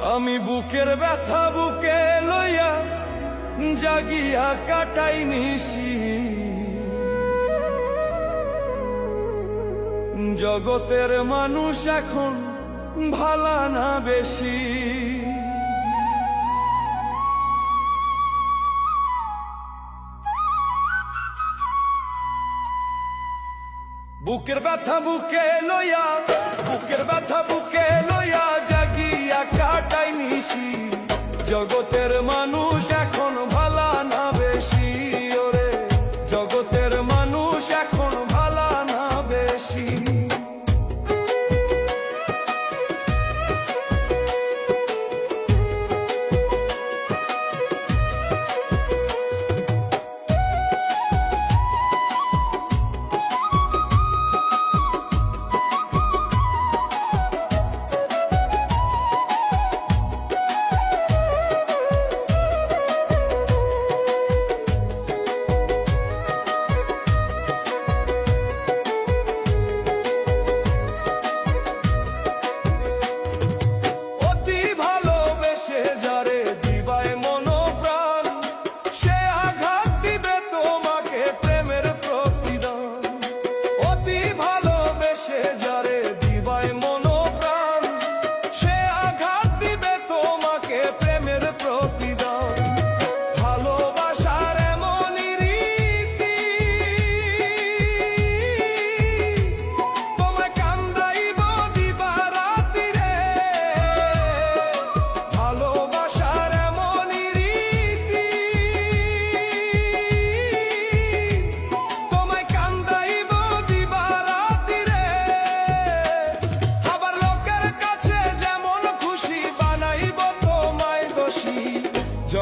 আমি বুকের ব্যথা বুকে লইয়া জাগিয়া কাটাই নিশি, জগতের মানুষ এখন ভালা না বেশি। বুকের ব্যথা বুকে লইয়া, বুকের ব্যথা বুকে লইয়া জাগিয়া কাটাই নিশি, জগতের মানুষ এখন ভালা না বেশি। ওরে জগতের মানুষ এখন ভালা না বেশি।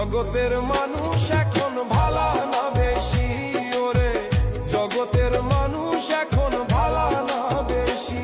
জগতের মানুষ এখন ভালা না বেশি। ওরে জগতের মানুষ এখন ভালা না বেশি।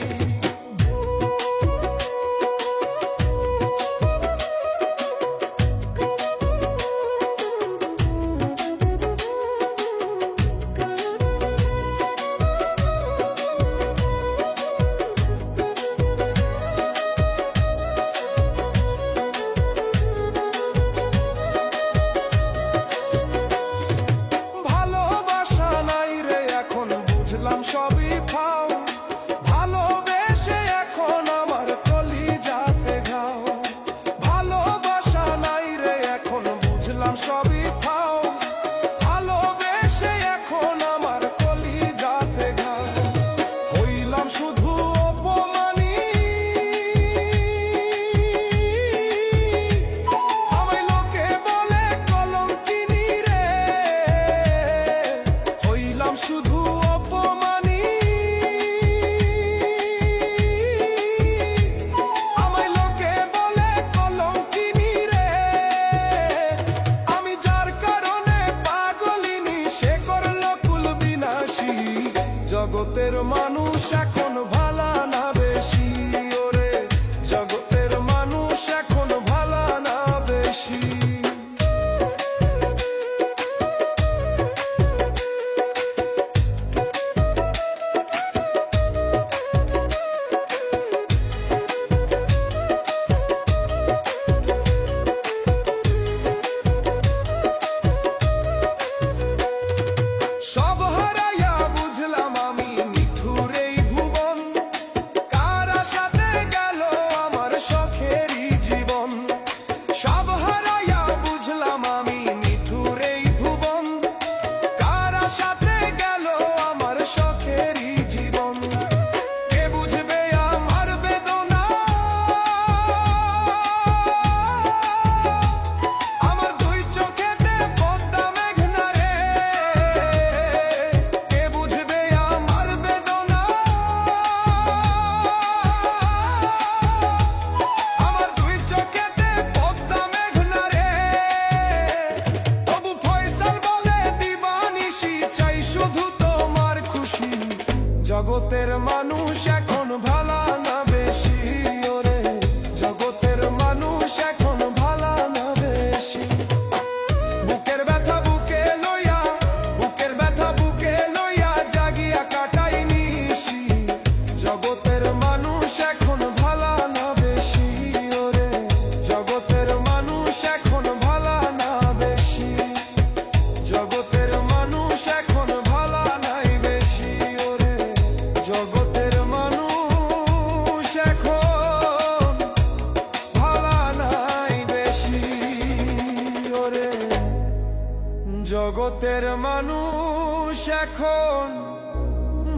জগতের মানুষ এখন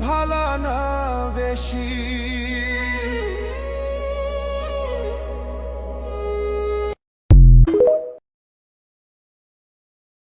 ভালো না বেশি।